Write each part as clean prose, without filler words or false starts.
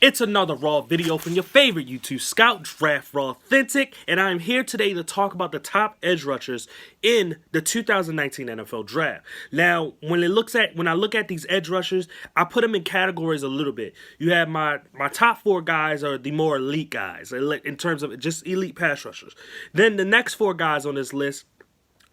It's another Raw video from your favorite YouTube scout, Draft Raw Authentic, and I'm here today to talk about the top edge rushers in the 2019 NFL Draft. Now, when I look at these edge rushers, I put them in categories a little bit. You have my top four guys are the more elite guys in terms of just elite pass rushers. Then the next four guys on this list,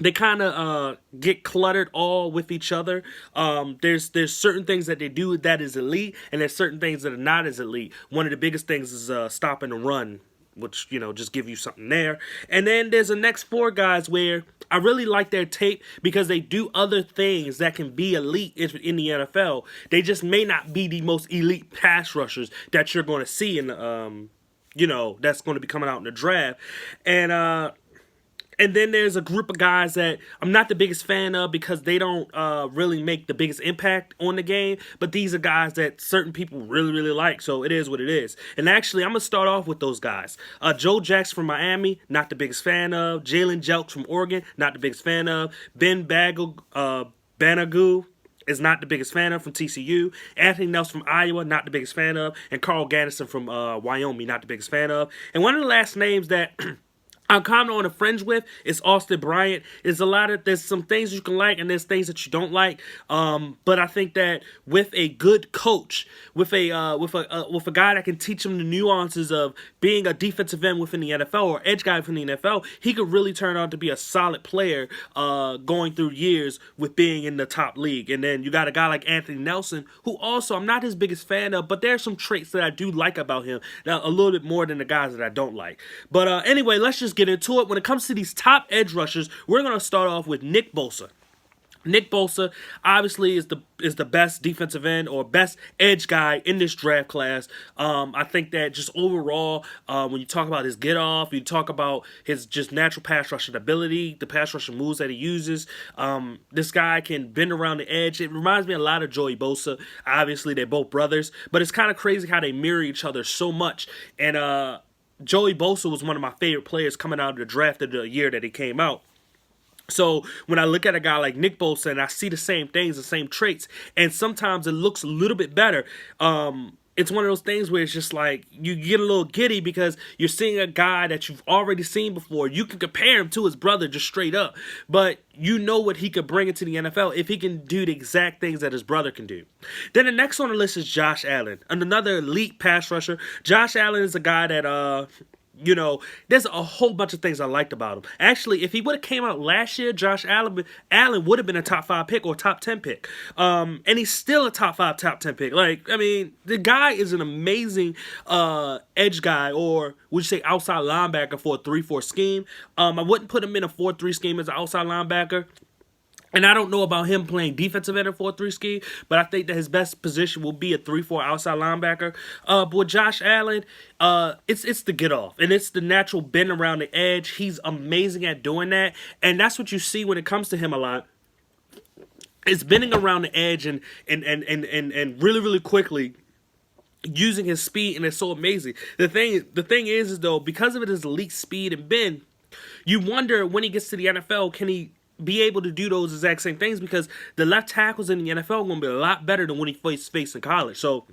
they kind of get cluttered all with each other. There's certain things that they do that is elite, and there's certain things that are not as elite. One of the biggest things is stop and run, which, just give you something there. And then there's the next four guys where I really like their tape because they do other things that can be elite in the NFL. They just may not be the most elite pass rushers that you're going to see in the, that's going to be coming out in the draft. And then there's a group of guys that I'm not the biggest fan of because they don't really make the biggest impact on the game. But these are guys that certain people really, really like. So it is what it is. And actually, I'm going to start off with those guys. Joe Jackson from Miami, not the biggest fan of. Jalen Jelks from Oregon, not the biggest fan of. Ben Banogu is not the biggest fan of from TCU. Anthony Nelson from Iowa, not the biggest fan of. And Carl Gaddison from Wyoming, not the biggest fan of. And one of the last names that I'm kind of on a fringe with is Austin Bryant. There's some things you can like and there's things that you don't like. But I think that with a good coach, with a guy that can teach him the nuances of being a defensive end within the NFL or edge guy within the NFL, he could really turn out to be a solid player going through years with being in the top league. And then you got a guy like Anthony Nelson, who also I'm not his biggest fan of, but there's some traits that I do like about him, now a little bit more than the guys that I don't like. But anyway, let's just get into it. When it comes to these top edge rushers, we're going to start off with Nick Bosa. Nick Bosa obviously is the best defensive end or best edge guy in this draft class. I think that just overall, when you talk about his get off, you talk about his just natural pass rushing ability, the pass rushing moves that he uses. This guy can bend around the edge. It reminds me a lot of Joey Bosa. Obviously, they're both brothers, but it's kind of crazy how they mirror each other so much. And Joey Bosa was one of my favorite players coming out of the draft of the year that he came out. So when I look at a guy like Nick Bosa and I see the same things, the same traits, and sometimes it looks a little bit better, it's one of those things where it's just like you get a little giddy because you're seeing a guy that you've already seen before. You can compare him to his brother just straight up, but you know what he could bring into the NFL if he can do the exact things that his brother can do. Then the next on the list is Josh Allen, another elite pass rusher. Josh Allen is a guy that there's a whole bunch of things I liked about him. Actually, if he would have came out last year, Josh Allen would have been a top 5 pick or top 10 pick. And he's still a top 5, top 10 pick. The guy is an amazing edge guy, or would you say outside linebacker for a 3-4 scheme. I wouldn't put him in a 4-3 scheme as an outside linebacker. And I don't know about him playing defensive end in 4-3 scheme, but I think that his best position will be a 3-4 outside linebacker. But with Josh Allen, it's the get off, and it's the natural bend around the edge. He's amazing at doing that, and that's what you see when it comes to him a lot. It's bending around the edge and really, really quickly using his speed, and it's so amazing. The thing is though, because of his elite speed and bend, you wonder when he gets to the NFL, can he be able to do those exact same things, because the left tackles in the NFL are going to be a lot better than when he faced in college. So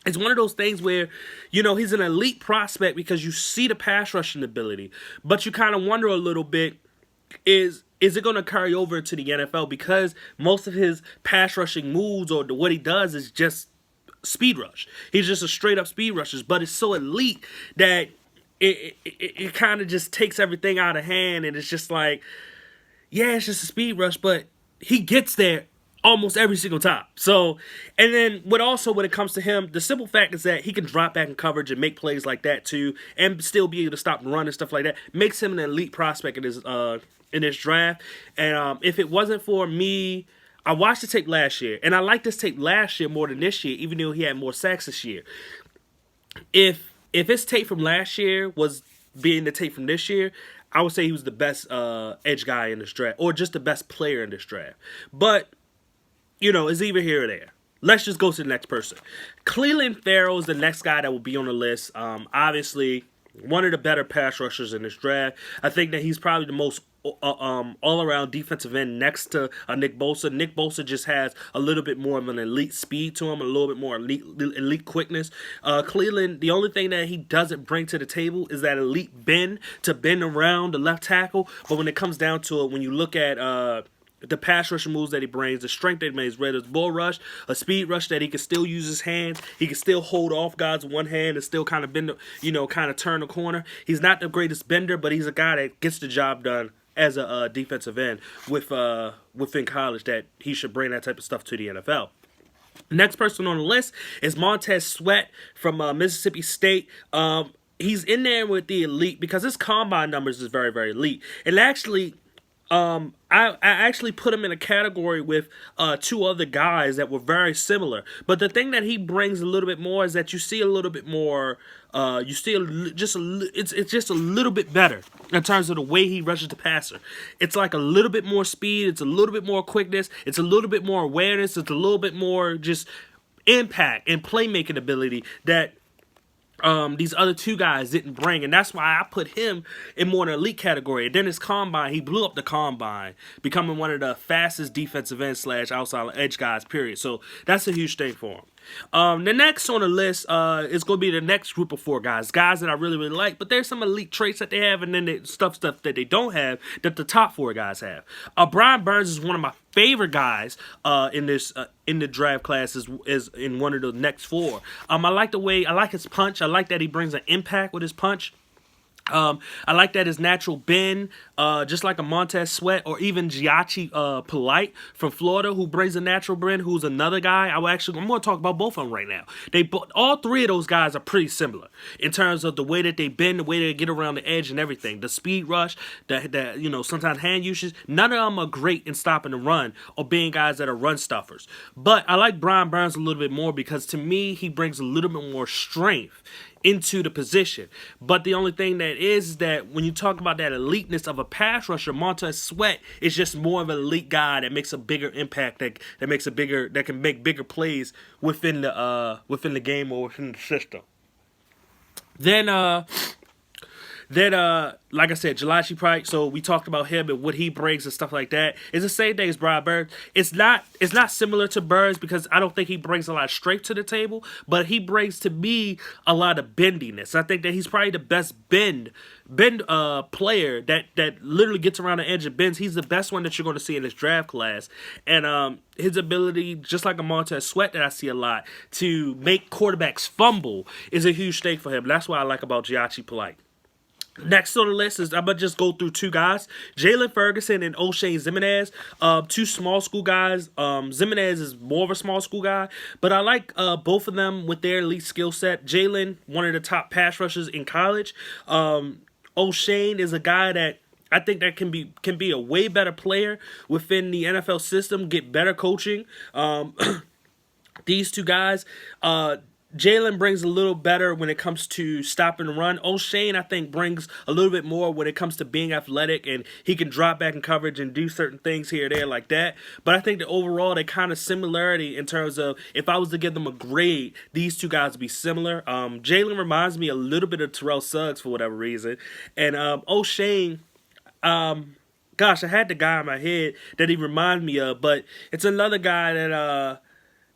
it's one of those things where, he's an elite prospect because you see the pass rushing ability, but you kind of wonder a little bit, is it going to carry over to the NFL, because most of his pass rushing moves or what he does is just speed rush. He's just a straight up speed rusher, but it's so elite that it kind of just takes everything out of hand, and it's just like, yeah, it's just a speed rush, but he gets there almost every single time. So, and then when it comes to him, the simple fact is that he can drop back in coverage and make plays like that too, and still be able to stop and run and stuff like that. Makes him an elite prospect in this draft. And if it wasn't for me, I watched the tape last year, and I liked this tape last year more than this year, even though he had more sacks this year. If his tape from last year was being the tape from this year, I would say he was the best edge guy in this draft, or just the best player in this draft. But, it's either here or there. Let's just go to the next person. Clelin Ferrell is the next guy that will be on the list. Obviously, one of the better pass rushers in this draft. I think that he's probably the most all around defensive end next to Nick Bosa. Nick Bosa just has a little bit more of an elite speed to him, a little bit more elite quickness. Cleveland, the only thing that he doesn't bring to the table is that elite bend to bend around the left tackle. But when it comes down to it, when you look at the pass rush moves that he brings, the strength that he brings, whether it's bull rush, a speed rush that he can still use his hands, he can still hold off guys with one hand and still kind of bend, kind of turn the corner. He's not the greatest bender, but he's a guy that gets the job done as a defensive end within college, that he should bring that type of stuff to the NFL. Next person on the list is Montez Sweat from Mississippi State. He's in there with the elite because his combine numbers is very, very elite. And actually, I actually put him in a category with two other guys that were very similar. But the thing that he brings a little bit more is that you see a little bit more. You see it's just a little bit better in terms of the way he rushes the passer. It's like a little bit more speed. It's a little bit more quickness. It's a little bit more awareness. It's a little bit more just impact and playmaking ability that these other two guys didn't bring, and that's why I put him in more an elite category. And then his combine, he blew up the combine, becoming one of the fastest defensive end / outside edge guys, period. So that's a huge thing for him. The next on the list is going to be the next group of four guys that I really, really like, but there's some elite traits that they have, and then stuff that they don't have that the top four guys have. Brian Burns is one of my favorite guys in the draft class is in one of the next four. I like his punch. I like that he brings an impact with his punch. I like that his natural bend, just like a Montez Sweat or even Giachi Polite from Florida, who brings a natural bend, who's another guy. I'm going to talk about both of them right now. All three of those guys are pretty similar in terms of the way that they bend, the way they get around the edge and everything. The speed rush, sometimes hand usage. None of them are great in stopping the run or being guys that are run stuffers. But I like Brian Burns a little bit more because to me, he brings a little bit more strength into the position. But the only thing that is that when you talk about that eliteness of a pass rusher, Montez Sweat is just more of an elite guy that makes a bigger impact, that can make bigger plays within the game or within the system. Then, like I said, Jalachi Price, so we talked about him and what he brings and stuff like that. It's the same thing as Brian Burns. It's not similar to Burns because I don't think he brings a lot of strength to the table, but he brings to me a lot of bendiness. I think that he's probably the best bend player that literally gets around the edge and bends. He's the best one that you're going to see in this draft class. And his ability, just like a Montez Sweat that I see a lot, to make quarterbacks fumble is a huge thing for him. That's what I like about Giachi Polite. Next on the list is, I'm going to just go through two guys, Jalen Ferguson and O'Shane Ximines, two small school guys. Ximines is more of a small school guy, but I like both of them with their elite skill set. Jalen, one of the top pass rushers in college. O'Shane is a guy that I think that can be a way better player within the NFL system, get better coaching. These two guys, Jalen brings a little better when it comes to stop and run. O'Shane, I think, brings a little bit more when it comes to being athletic, and he can drop back in coverage and do certain things here or there like that. But I think that overall, they kind of similarity in terms of if I was to give them a grade, these two guys would be similar. Jalen reminds me a little bit of Terrell Suggs for whatever reason. And O'Shane, gosh, I had the guy in my head that he reminds me of, but it's another guy that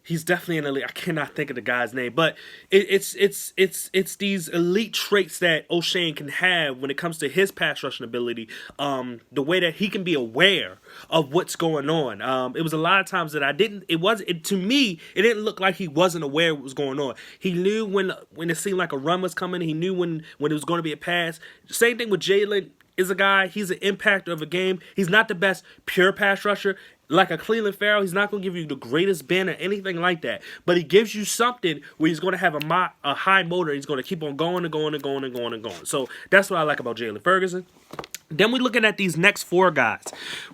he's definitely an elite. I cannot think of the guy's name, but it's these elite traits that O'Shane can have when it comes to his pass rushing ability. The way that he can be aware of what's going on. It was a lot of times that to me, it didn't look like he wasn't aware of what was going on. He knew when it seemed like a run was coming. He knew when it was going to be a pass. Same thing with Jalen. Is a guy, he's an impactor of a game. He's not the best pure pass rusher. Like a Cleveland Farrell, he's not going to give you the greatest bend or anything like that. But he gives you something where he's going to have a high motor. He's going to keep on going and going and going and going and going. So that's what I like about Jalen Ferguson. Then we're looking at these next four guys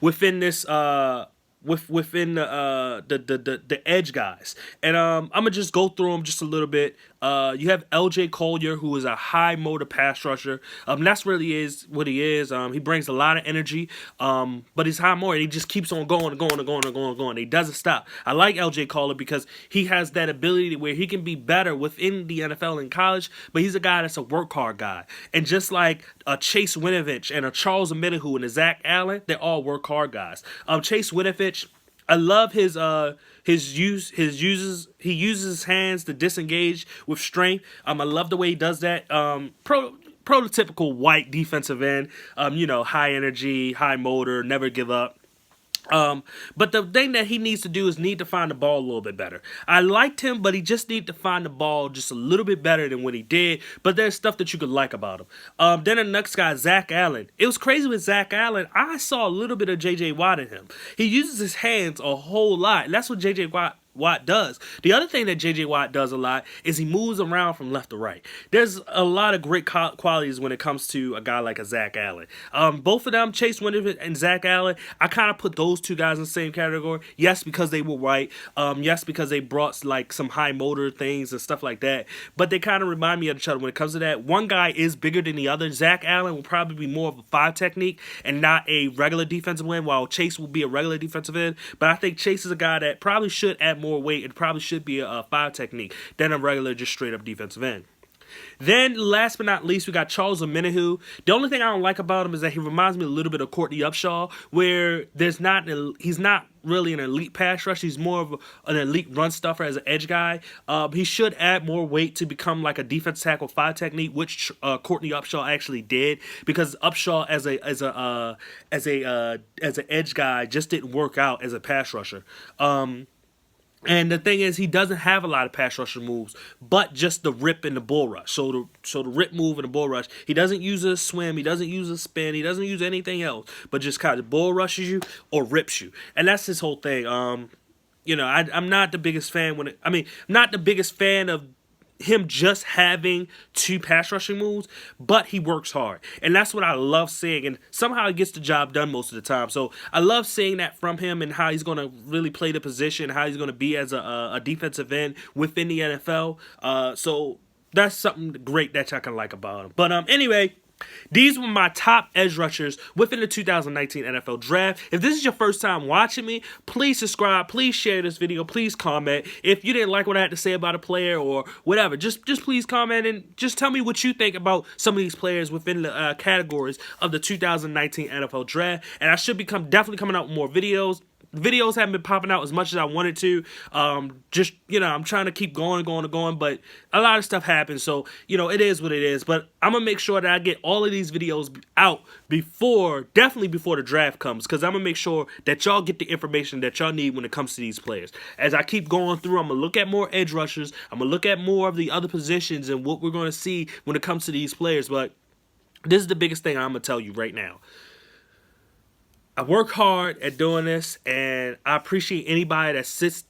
within this within the edge guys, and I'm gonna just go through them just a little bit. You have L.J. Collier, who is a high motor pass rusher. That's really is what he is. He brings a lot of energy, but he's high motor. He just keeps on going and going and going and going and going. He doesn't stop. I like L.J. Collier because he has that ability where he can be better within the NFL and college, but he's a guy that's a work hard guy. And just like a Chase Winovich and a Charles Omenihu and a Zach Allen, they're all work hard guys. Chase Winovich, I love he uses his hands to disengage with strength. I love the way he does that. Prototypical white defensive end. High energy, high motor, never give up. But the thing that he needs to do is need to find the ball a little bit better. I liked him, but he just needs to find the ball just a little bit better than what he did. But there's stuff that you could like about him. Then the next guy, Zach Allen. It was crazy with Zach Allen. I saw a little bit of J.J. Watt in him. He uses his hands a whole lot. And that's what J.J. Watt does. The other thing that J.J. Watt does a lot is he moves around from left to right. There's a lot of great qualities when it comes to a guy like a Zach Allen. Both of them, Chase Winovich and Zach Allen, I kind of put those two guys in the same category. Yes, because they were white. Yes, because they brought like some high motor things and stuff like that. But they kind of remind me of each other when it comes to that. One guy is bigger than the other. Zach Allen will probably be more of a 5 technique and not a regular defensive end, while Chase will be a regular defensive end. But I think Chase is a guy that probably should add more weight. It probably should be a 5 technique than a regular just straight up defensive end. Then, last but not least, we got Charles Omenihu. The only thing I don't like about him is that he reminds me a little bit of Courtney Upshaw, where he's not really an elite pass rush. He's more of an elite run stuffer as an edge guy. He should add more weight to become like a defense tackle 5 technique, which Courtney Upshaw actually did, because Upshaw as an edge guy just didn't work out as a pass rusher. And the thing is, he doesn't have a lot of pass rusher moves, but just the rip and the bull rush. So the rip move and the bull rush, he doesn't use a swim, he doesn't use a spin, he doesn't use anything else, but just kind of bull rushes you or rips you. And that's his whole thing. I'm not the biggest fan not the biggest fan of him just having 2 pass rushing moves, but he works hard, and that's what I love seeing, and somehow he gets the job done most of the time. So I love seeing that from him, and how he's going to really play the position, how he's going to be as a defensive end within the NFL. So that's something great that I can like about him. But anyway, these were my top edge rushers within the 2019 NFL Draft. If this is your first time watching me, please subscribe, please share this video, please comment. If you didn't like what I had to say about a player or whatever, just please comment and just tell me what you think about some of these players within the categories of the 2019 NFL Draft. And I should be definitely coming out with more videos. Videos haven't been popping out as much as I wanted to. I'm trying to keep going, but a lot of stuff happens, so, it is what it is. But I'm going to make sure that I get all of these videos out definitely before the draft comes, because I'm going to make sure that y'all get the information that y'all need when it comes to these players. As I keep going through, I'm going to look at more edge rushers. I'm going to look at more of the other positions and what we're going to see when it comes to these players. But this is the biggest thing I'm going to tell you right now. I work hard at doing this, and I appreciate anybody that sits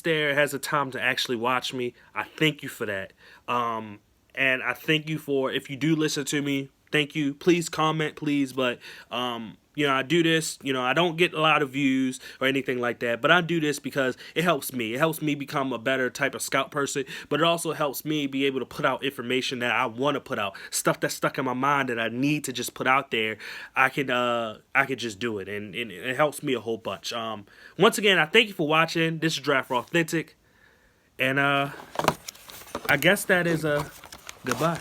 there and has the time to actually watch me. I thank you for that. And I thank you for, if you do listen to me, thank you. Please comment, please. But, I do this. I don't get a lot of views or anything like that, but I do this because it helps me. It helps me become a better type of scout person, but it also helps me be able to put out information that I want to put out, stuff that's stuck in my mind that I need to just put out there. I can just do it, and it helps me a whole bunch. Once again, I thank you for watching. This is Draft Raw Authentic, and I guess that is a goodbye.